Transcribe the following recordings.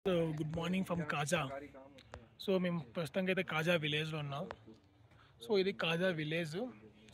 Good morning from Kaza. So మేము ప్రస్తుతానికి అయితే కాజా విలేజ్లో ఉన్నాం. సో ఇది Kaza village.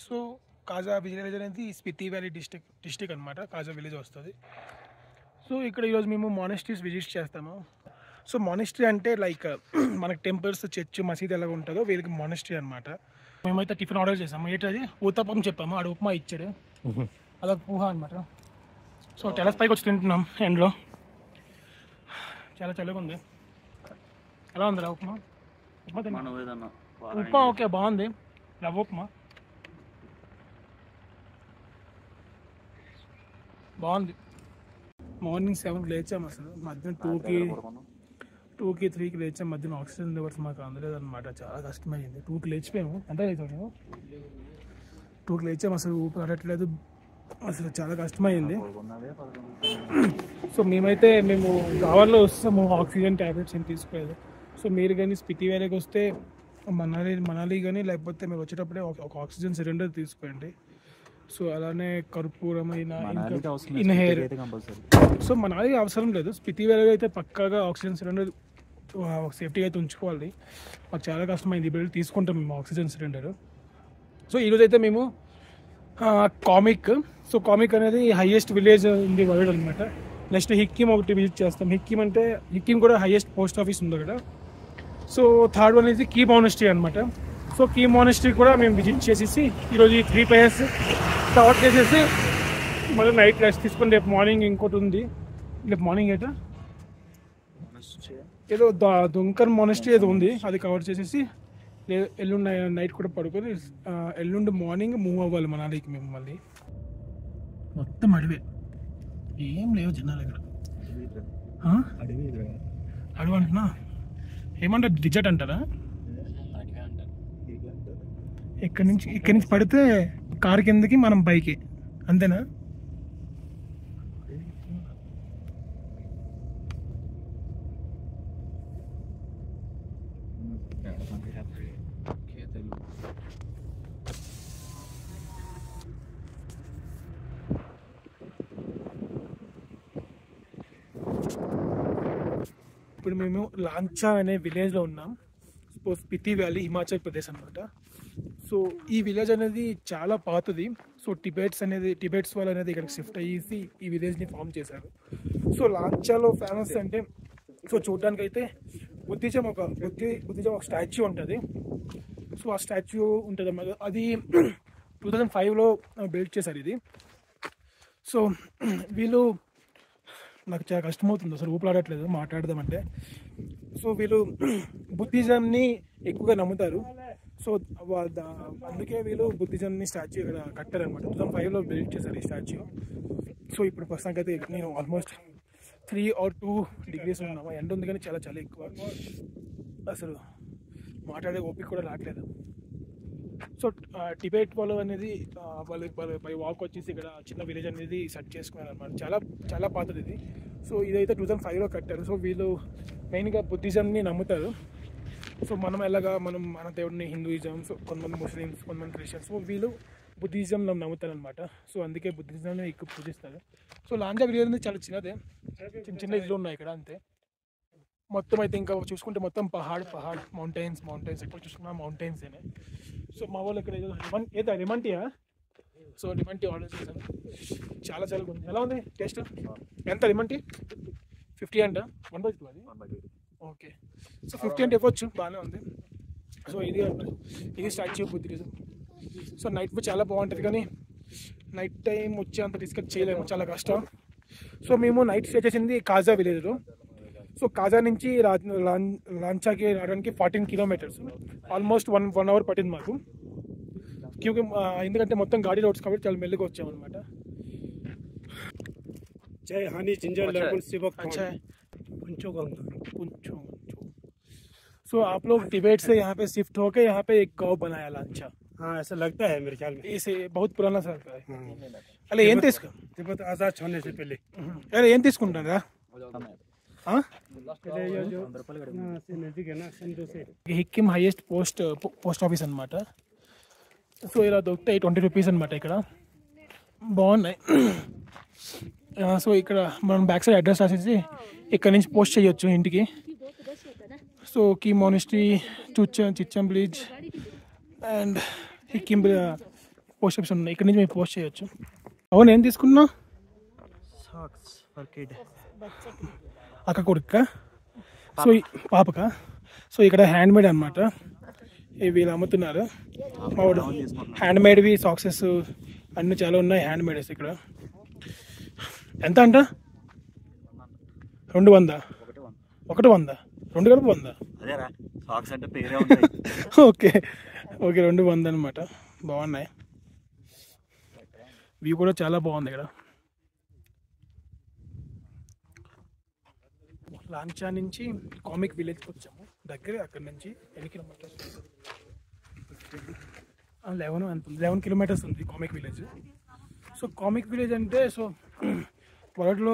So Kaza village అనేది స్పితి వ్యాలీ డిస్టిక్ అనమాట. కాజా విలేజ్ వస్తుంది. సో ఇక్కడ ఈరోజు మేము మానిస్ట్రీస్ విజిట్ చేస్తాము. సో మానిస్ట్రీ అంటే లైక్ మనకి టెంపుల్స్, చర్చ్, మసీద్ ఎలా ఉంటుందో వీళ్ళకి మానిస్ట్రీ అనమాట. మేమైతే టిఫిన్ ఆర్డర్ చేసాము. ఏంటది ఊతప్పం చెప్పాము, ఆడ ఉప్మా ఇచ్చాడు. అదొక పూహ అనమాట. సో టెరస్ పైకి వచ్చి తింటున్నాం ఎండ్లో. చాలా చల్లగా ఉంది. ఎలా ఉంది రా ఉప్మా? ఉప్మా ఓకే, బాగుంది. రవ్వ ఉప్మా బాగుంది. మార్నింగ్ 7కి లేచాము. అసలు మధ్యాహ్నం 2కి 3కి లేచాము. మధ్యన ఆక్సిజన్ లెవెల్స్ మాకు అందలేదు అనమాట. చాలా కష్టమైంది. 2కి లేచిపోయాము. ఎంత లేచాము మేము? 2కి లేచాము. అసలు ఊపిరి ఆడట్లేదు. అసలు చాలా కష్టమైంది. సో మేము గావర్లో వస్తాము. ఆక్సిజన్ ట్యాబ్లెట్స్ ఏం తీసుకోలేదు. సో మీరు కానీ స్పితి వ్యాలీకి వస్తే మనాలి కానీ లేకపోతే మీరు వచ్చేటప్పుడే ఒక ఆక్సిజన్ సిలిండర్ తీసుకోండి. సో అలానే కర్పూరమైన ఇన్హేర్. సో మనాలి అవసరం లేదు. స్పితి వ్యాలీలో అయితే పక్కాగా ఆక్సిజన్ సిలిండర్ సేఫ్టీగా అయితే ఉంచుకోవాలి. మాకు చాలా కష్టమైంది. ఇప్పుడు తీసుకుంటాం మేము ఆక్సిజన్ సిలిండర్. సో ఈరోజు అయితే మేము కామిక్. సో కామిక్ అనేది highest village in the world అనమాట. నెక్స్ట్ హిక్కిం ఒకటి విజిట్ చేస్తాం. హిక్కిం కూడా హైయెస్ట్ పోస్ట్ ఆఫీస్ ఉంది అక్కడ. సో థర్డ్ వన్ ఇది కీ మానిస్ట్రీ అనమాట. సో కీ మానిస్ట్రీ కూడా మేము విజిట్ చేసేసి ఈరోజు ఈ 3 ప్లేసెస్ కవర్ చేసేసి మళ్ళీ నైట్ రెస్ట్ తీసుకొని రేపు మార్నింగ్ ఇంకోటి ఉంది. రేపు మార్నింగ్ ఏదో దుంకర్ మానిస్ట్రీ ఏదో ఉంది, అది కవర్ చేసేసి ఎల్లుండి నైట్ కూడా పడుకొని ఎల్లుండి మార్నింగ్ మూవ్ అవ్వాలి మనాలికి మేము. మళ్ళీ మొత్తం అడివే, ఏం లేవు జనాలు ఇక్కడ. అడవి అంటున్నా, ఏమంటారు? డిజర్ట్ అంటారా? ఇక్కడి నుంచి పడితే కారు కిందకి, మనం పైకి, అంతేనా? ఇప్పుడు మేము లాంచా అనే విలేజ్లో ఉన్నాం. స్పితి వ్యాలీ, హిమాచల్ ప్రదేశ్ అనమాట. సో ఈ విలేజ్ అనేది చాలా పాతది. సో టిబెట్స్ వాళ్ళు అనేది ఇక్కడికి షిఫ్ట్ అయ్యేసి ఈ విలేజ్ని ఫామ్ చేశారు. సో లాంచాలో ఫేమస్ అంటే, సో చూడడానికి అయితే బుద్ధిజం ఒక స్టాచ్యూ ఉంటుంది. సో ఆ స్టాచ్యూ ఉంటుంది అన్నమాట. అది 2005లో బిల్డ్ చేశారు ఇది. సో వీళ్ళు, నాకు చాలా కష్టమవుతుంది అసలు, ఊపిరాడట్లేదు మాట్లాడదామంటే. సో వీళ్ళు బుద్ధిజంని ఎక్కువగా నమ్ముతారు. సో అందుకే వీళ్ళు బుద్ధిజంని స్టాచ్యూ ఇక్కడ కట్టారనమాట. 2005లో బిల్డ్ చేశారు ఈ స్టాచ్యూ. సో ఇప్పుడు ప్రస్తుతానికి అయితే నేను ఆల్మోస్ట్ 3 or 2 degrees ఉన్నాము. ఎండ ఉంది కానీ చాలా చలి ఎక్కువ. అసలు మాట్లాడే ఓపిక కూడా రావట్లేదు. సో టిబెట్ వాళ్ళు అనేది వాళ్ళు బై వాక్ వచ్చేసి ఇక్కడ చిన్న విలేజ్ అనేది సెట్ చేసుకున్నారు అనమాట. చాలా చాలా పాతది ఇది. సో ఇదైతే 2005లో కట్టారు. సో వీళ్ళు మెయిన్గా బుద్ధిజంని నమ్ముతారు. సో మన దేవుడిని హిందూయిజం, సో కొంతమంది ముస్లిమ్స్, కొంతమంది క్రిస్టియన్స్, సో వీళ్ళు బుద్ధిజం నమ్ముతారు అనమాట. సో అందుకే బుద్ధిజంని ఎక్కువ పూజిస్తారు. సో లాంచా విలేజ్ అనేది చాలా చిన్నదే, చిన్న ఇల్లు ఉన్నాయి ఇక్కడ, అంతే. మొత్తం అయితే ఇంకా చూసుకుంటే మొత్తం పహాడ్ మౌంటైన్స్ ఎప్పుడు చూసుకున్నా మౌంటైన్సేనే. సో మా వాళ్ళు ఇక్కడ ఏదో లిమంటియా. సో లిమంటి ఆర్డర్ చేశాను. చాలా ఉంది. ఎలా ఉంది టేస్ట్? ఎంత లిమంటి? 50 అంట. 1/2 అది. ఓకే. సో 50 అంటే ఇవ్వచ్చు, బాగానే ఉంది. సో ఇది స్టాచ్యూ బుద్ధిజం. సో నైట్ చాలా బాగుంటుంది, కానీ నైట్ టైం వచ్చి అంత డిస్కస్ చేయలేము, చాలా కష్టం. సో మేము నైట్ స్టే చేసింది కాజా విలేజ్లో. సో కాజా నుంచి లాంచాకి రావడానికి 14 kilometers, ఆల్మోస్ట్ 1 hour పట్టింది మాకు. ఎందుకంటే మొత్తం గాడి రోడ్స్ కాబట్టి చాలా మెల్లిగా వచ్చామన్నమాట. సో आप लोग टिबेट से यहाँ पे शिफ्ट होके यहाँ पे एक गाँव बनाया लांचा. हाँ, ऐसा लगता है मेरे ख्याल में. इसे बहुत पुराना सा है. अरे ఏం తీసుకో, तिब्बत आजाद होने से पहले. अरे ఏం తీసుకుంటారా? హిక్కిం హైయెస్ట్ పోస్ట్ ఆఫీస్ అనమాట. సో ఇలా దొరుకుతాయి 20 rupees అనమాట. ఇక్కడ బాగున్నాయి. సో ఇక్కడ మనం బ్యాక్ సైడ్ అడ్రస్ రాసేసి ఇక్కడ నుంచి పోస్ట్ చేయొచ్చు ఇంటికి. So Key monastery, Chicham bridge and Hikkim post office ఉన్నాయి. ఇక్కడ నుంచి మేము పోస్ట్ చేయొచ్చు. అవును, ఏం తీసుకున్నావు? అక్క కొడుక, సో పాపక. సో ఇక్కడ హ్యాండ్ మేడ్ అనమాట, ఇవి వీళ్ళు అమ్ముతున్నారు. మావాడు హ్యాండ్ మేడ్వి సాక్సెస్ అన్నీ చాలా ఉన్నాయి హ్యాండ్ మేడ్స్ ఇక్కడ. ఎంత అంట? 200. 100 2 కలిపి 100. ఓకే ఓకే, 200 అనమాట. బాగున్నాయి. వ్యూ కూడా చాలా బాగుంది ఇక్కడ. లాంచా నుంచి కామిక్ విలేజ్కి వచ్చాము, దగ్గరే. అక్కడ నుంచి 8 కిలోమీటర్స్, 11 కిలోమీటర్స్ ఉంది comic village. So comic village అంటే సో వరల్డ్లో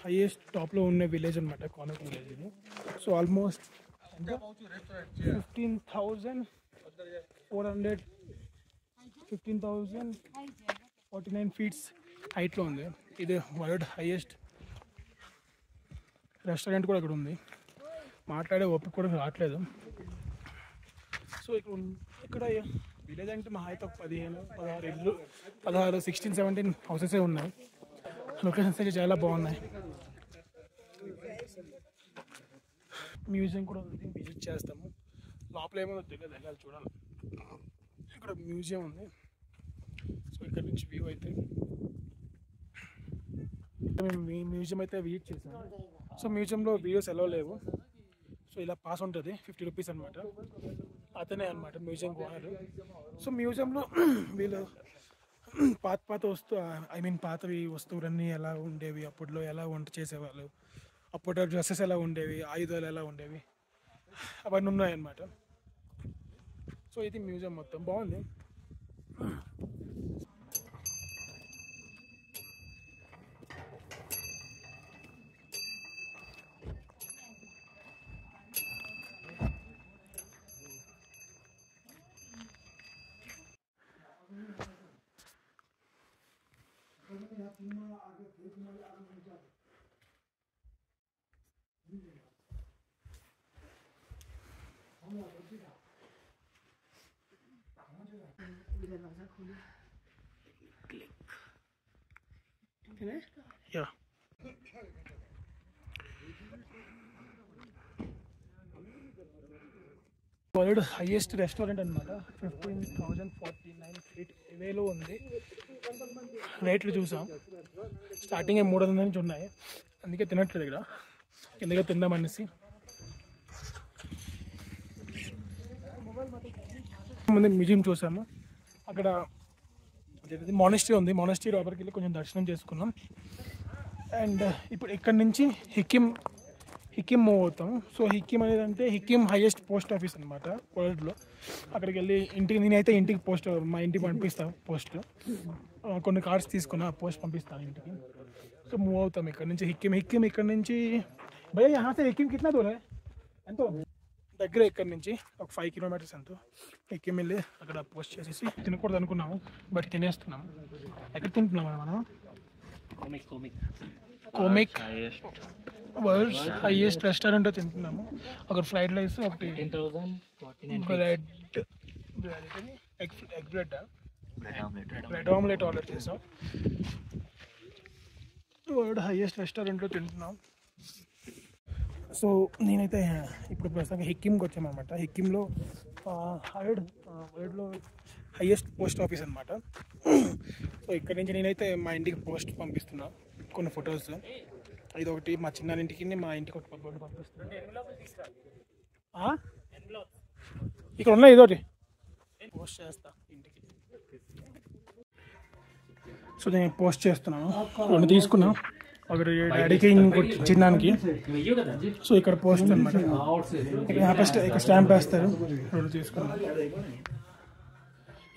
హైయెస్ట్ టాప్లో ఉన్న విలేజ్ అనమాట కామిక్ విలేజ్ ఇది. సో ఆల్మోస్ట్ 15,049 ఫీట్స్ హైట్లో ఉంది. ఇది వరల్డ్ హైయెస్ట్ రెస్టారెంట్ కూడా అక్కడ ఉంది. మాట్లాడే ఓపిక కూడా రావట్లేదు. సో ఇక్కడ విలేజ్ అంటే మా అయితే 16 ఇల్లు, 16-17 హౌసెసే ఉన్నాయి. లొకేషన్స్ అయితే చాలా బాగున్నాయి. మ్యూజియం కూడా ఉంది, విజిట్ చేస్తాము. లోపల ఏమైనా తెలియదు, వెళ్ళాలి చూడాలి. ఇక్కడ మ్యూజియం ఉంది. సో ఇక్కడ నుంచి వ్యూ అయితే మేము మ్యూజియం అయితే విజిట్ చేసాము. సో మ్యూజియంలో వీడియోస్ ఎలా లేవు. సో ఇలా పాస్ ఉంటుంది, 50 రూపీస్ అనమాట. అతనే అనమాట మ్యూజియం ఓనర్. సో మ్యూజియంలో వీళ్ళు పాత పాతవి వస్తువులన్నీ ఎలా ఉండేవి, అప్పట్లో ఎలా వంట చేసేవాళ్ళు, అప్పట్లో డ్రెస్సెస్ ఎలా ఉండేవి, ఆయుధాలు ఎలా ఉండేవి, అవన్నీ ఉన్నాయన్నమాట. సో ఇది మ్యూజియం మొత్తం బాగుంది. Yeah. వరల్డ్ హైయెస్ట్ రెస్టారెంట్ అనమాట. 15,049 ఫీట్ ఇవేలో ఉంది. రేట్లు చూసాం, స్టార్టింగ్ 300 నుంచి ఉన్నాయి. అందుకే తినట్లేదు ఇక్కడ, కిందగా తిందామనేసి. ముందు మ్యూజియం చూసాము. అక్కడ మానిస్ట్రీ ఉంది. మానిస్ట్రీ లోపలికి వెళ్ళి కొంచెం దర్శనం చేసుకున్నాం. అండ్ ఇప్పుడు ఇక్కడ నుంచి హిక్కిం మూవ్ అవుతాం. సో హిక్కిం అనేది అంటే హిక్కిం హైయెస్ట్ పోస్ట్ ఆఫీస్ అనమాట వరల్డ్లో. అక్కడికి వెళ్ళి నేనైతే ఇంటికి మా ఇంటికి పంపిస్తాను పోస్ట్. కొన్ని కార్డ్స్ తీసుకున్నా, పోస్ట్ పంపిస్తాను ఇంటికి. సో మూవ్ అవుతాం ఇక్కడ నుంచి హిక్కిం ఇక్కడ నుంచి. భయ్యా యహా సే హిక్కిం కిतना दूर है? ఎంతో దగ్గర. ఇక్కడ నుంచి ఒక 5 కిలోమీటర్స్ ఎంతో. హిక్కిం వెళ్ళి అక్కడ పోస్ట్ చేసేసి తినకూడదు అనుకున్నాము, బట్ తినేస్తున్నాము. ఎక్కడ తింటున్నాము మనం? కోమిక్ వరల్డ్స్ హైయెస్ట్ రెస్టారెంట్ తింటున్నాము. ఒక ఫ్రైడ్ రైస్, ఒకటి బ్రెడ్ ఆమ్లెట్ ఆర్డర్ చేసాం. వరల్డ్ హైయెస్ట్ రెస్టారెంట్లో తింటున్నాం. సో నేనైతే ఇప్పుడు ప్రస్తుతం హిక్కింకి వచ్చామన్నమాట. హిక్కింలో వరల్డ్లో హైయెస్ట్ పోస్ట్ ఆఫీస్ అనమాట. సో ఇక్కడ నుంచి నేనైతే మా ఇంటికి పోస్ట్ పంపిస్తున్నా, కొన్ని ఫొటోస్. ఇది ఒకటి మా చిన్నారింటికి, మా ఇంటికి ఒకటి పంపిస్తున్నా. ఇక్కడ ఉన్నాయి, ఇదొకటి పోస్ట్ చేస్తా ఇంటికి. సో నేను పోస్ట్ చేస్తున్నాను. 2 తీసుకున్నాను, ఒకటి డాడీకి, ఇంకోటి చిన్నానికి. సో ఇక్కడ పోస్ట్ అనమాట. ఇక్కడ స్టాంప్ వేస్తారు. 2 తీసుకున్నాను.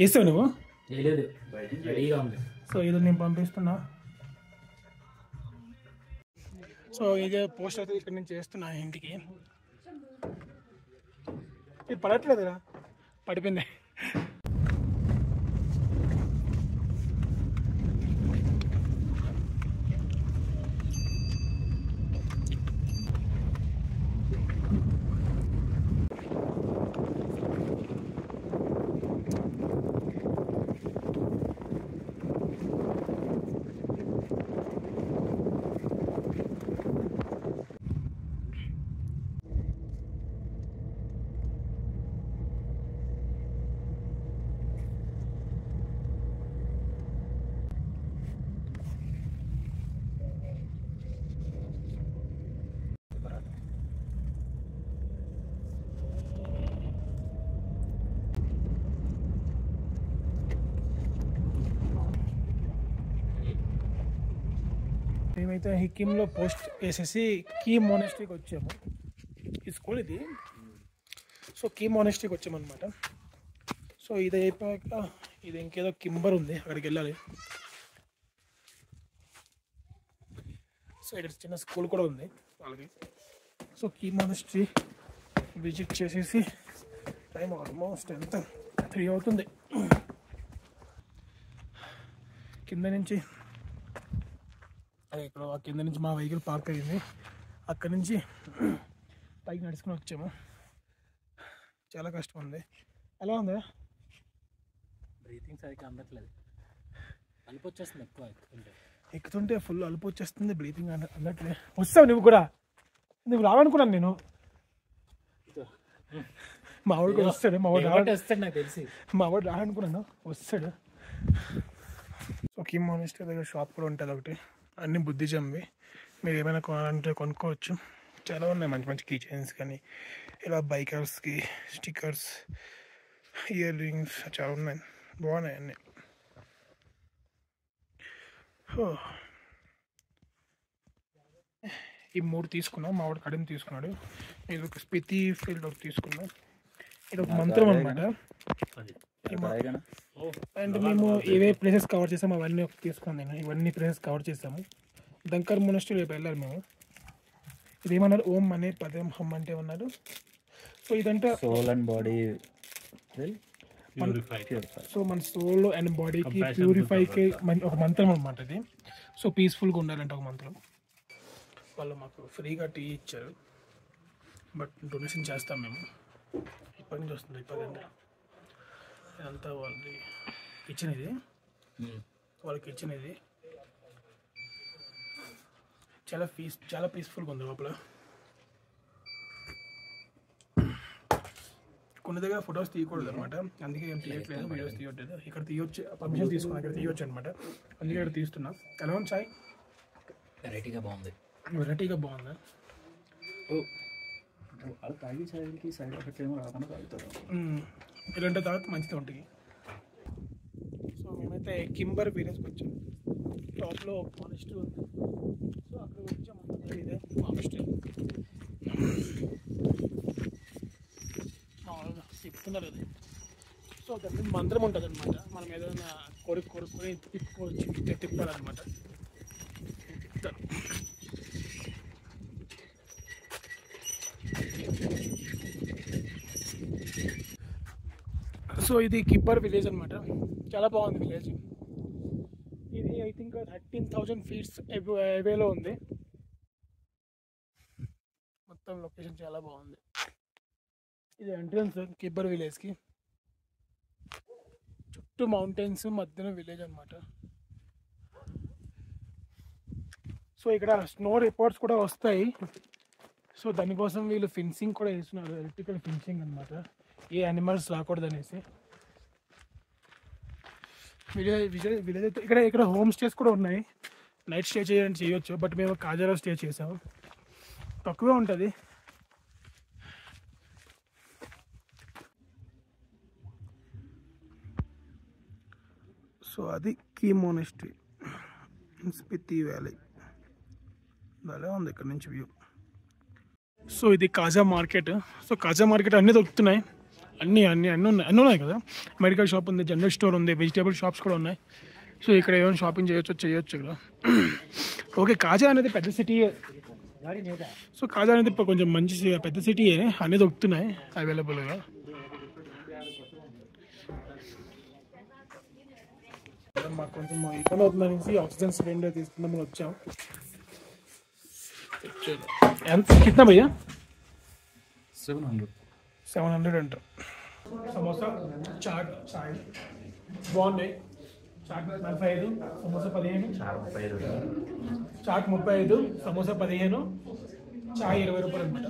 వేస్తావు నువ్వు? సో ఇది నేను పంపిస్తున్నా. సో ఇదే పోస్ట్ అయితే ఇక్కడ నుంచి చేస్తున్నా ఇంటికి. ఇది పడట్లేదు కదా, పడిపోయింది. మేమైతే హిక్కింలో పోస్ట్ వేసేసి కీ మోనెస్ట్రీకి వచ్చాము. ఈ స్కూల్ ఇది. సో కీ మోనెస్ట్రీకి వచ్చామన్నమాట. సో ఇది అయిపోయాక ఇది ఇంకేదో కింబర్ ఉంది, అక్కడికి వెళ్ళాలి. సో ఇక్కడ చిన్న స్కూల్ కూడా ఉంది వాళ్ళకి. సో కీ మోనెస్ట్రీ విజిట్ చేసేసి టైం ఆల్మోస్ట్ ఎంత 3 అవుతుంది. కింద నుంచి ఇక్కడ కింద నుంచి మా వెహికల్ పార్క్ అయ్యింది. అక్కడి నుంచి పైకి నడుచుకుని వచ్చాము. చాలా కష్టం ఉంది. ఎలా ఉంది? బ్రీతింగ్ సరిగ్గా అందట్లేదు, అలుపు వచ్చేస్తుంది ఎక్కువ ఎక్కుతుంటే ఫుల్ అలుపు వచ్చేస్తుంది, బ్రీతింగ్ అందట్లేదు. వస్తావు నువ్వు కూడా, నువ్వు రావనుకున్నాను నేను. మా వాడు కూడా వస్తాడు, వస్తాడు నాకు తెలిసి. మా వాడు రావనుకున్నాను, వస్తాడు. సో కీ మోనెస్ట్రీ దగ్గర షాప్ కూడా ఉంటుంది ఒకటి, అన్నీ బుద్ధిజంవి. మీరు ఏమైనా కొనాలంటే కొనుక్కోవచ్చు. చాలా ఉన్నాయి మంచి మంచి కీ చైన్స్ కానీ ఇలా బైకర్స్కి స్టిక్కర్స్, ఇయర్ రింగ్స్ చాలా ఉన్నాయి, బాగున్నాయి అన్నీ. ఈ 3 తీసుకున్నాం. మా వాడు కడియం తీసుకున్నాడు. ఇది ఒక స్పితి ఫీల్డ్ ఒకటి తీసుకున్నాం. ఇది ఒక మంత్రం అనమాట. అండ్ మేము ఏవే ప్లేసెస్ కవర్ చేసాము అవన్నీ తీసుకున్నాను నేను. ఇవన్నీ ప్లేసెస్ కవర్ చేసాము. దంకర్ మోనెస్ట్రీ రేపు వెళ్ళాలి మేము. ఇదేమన్నారు, ఓం అనే పదం హమ్ అంటే ఉన్నారు. సో ఇదంటే సోల్ అండ్ బాడీ, సో మన సోల్ అండ్ బాడీకి ప్యూరిఫైకి ఒక మంత్రం అనమాట ఇది. సో పీస్ఫుల్గా ఉండాలంటే ఒక మంత్రం. వాళ్ళు మాకు ఫ్రీగా టీ ఇచ్చారు, బట్ డొనేషన్ చేస్తాం మేము. ఇప్పటి నుంచి వస్తుంది, ఇదంతా వాళ్ళకి ఇచ్చినది, వాళ్ళకి ఇచ్చినది. చాలా పీస్ఫుల్గా ఉంది లోపల. కొన్ని దగ్గర ఫొటోస్ తీయకూడదు అనమాట, అందుకే ఏం తీయట్లేదు, వీడియోస్ తీయట్లేదు. ఇక్కడ తీయొచ్చు, పర్మిషన్ తీసుకున్నాను, ఇక్కడ తీయొచ్చు అనమాట, అందుకే ఇక్కడ తీస్తున్నా. ఎలా ఉంది చాయ్? వెరైటీగా బాగుంది. వెరైటీగా బాగుందా? తాగి చాయ్కి సైడ్ ఎఫెక్ట్ ఏమో రాకుండా తాగుతారు. ఇలాంటి తర్వాత మంచిగా ఉంటుంది. సో మేమైతే కింబర్ విలేజ్కి వచ్చాము. టాప్లో మానెస్ట్రీ ఉంది. సో అక్కడ వచ్చాము. ఇదే మానెస్ట్రీ చెప్తున్నారు అది. సో దాని మంత్రం ఉంటుంది అనమాట. మనం ఏదైనా కోరుకొని తిప్పాలన్నమాట. సో ఇది కిబ్బర్ విలేజ్ అనమాట. చాలా బాగుంది విలేజ్. ఇది ఐ థింక్ 13,000 feet అవేలో ఉంది. మొత్తం లొకేషన్ చాలా బాగుంది. ఇది ఎంట్రన్స్ కిబ్బర్ విలేజ్కి. చుట్టూ మౌంటైన్స్, మధ్యన విలేజ్ అనమాట. సో ఇక్కడ స్నో రిపోర్ట్స్ కూడా వస్తాయి. సో దానికోసం వీళ్ళు ఫెన్సింగ్ కూడా వేస్తున్నారు, ఎలక్ట్రికల్ ఫెన్సింగ్ అనమాట, ఏ యానిమల్స్ రాకూడదు అనేసి. విలేజ్ అయితే ఇక్కడ హోమ్ స్టేస్ కూడా ఉన్నాయి. నైట్ స్టే చేయొచ్చు, బట్ మేము కాజాలో స్టే చేసాము. తక్కువే ఉంటుంది. సో అది కీ మోనెస్ట్రీ, స్పితి వ్యాలీ. భలే ఉంది ఇక్కడ నుంచి వ్యూ. సో ఇది కాజా మార్కెట్. సో కాజా మార్కెట్ అన్నీ దొరుకుతున్నాయి, అన్నీ ఉన్నాయి కదా. మెడికల్ షాప్ ఉంది, జనరల్ స్టోర్ ఉంది, వెజిటేబుల్ షాప్స్ కూడా ఉన్నాయి. సో ఇక్కడ ఏమైనా షాపింగ్ చేయొచ్చు ఇక్కడ. ఓకే, కాజా అనేది పెద్ద సిటీయే. సో కాజా అనేది కొంచెం మంచి పెద్ద సిటీయే, అన్నీ దొరుకుతున్నాయి అవైలబుల్గా. మాకు కొంచెం ఇబ్బంది అవుతుందనేసి ఆక్సిజన్ సిలిండర్ తీసుకుందామని వచ్చాం. ఎంత కిतना भैया? 700 అంట. సమోసా, చాట్, చాయ్ బాగున్నాయి. చాట్ 45, సమోసా 15. చాట్ 35, సమోసా 15, చాయ్ 20 రూపాయలు అనమాట.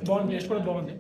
బాగుంది, టేస్ట్ కూడా బాగుంది.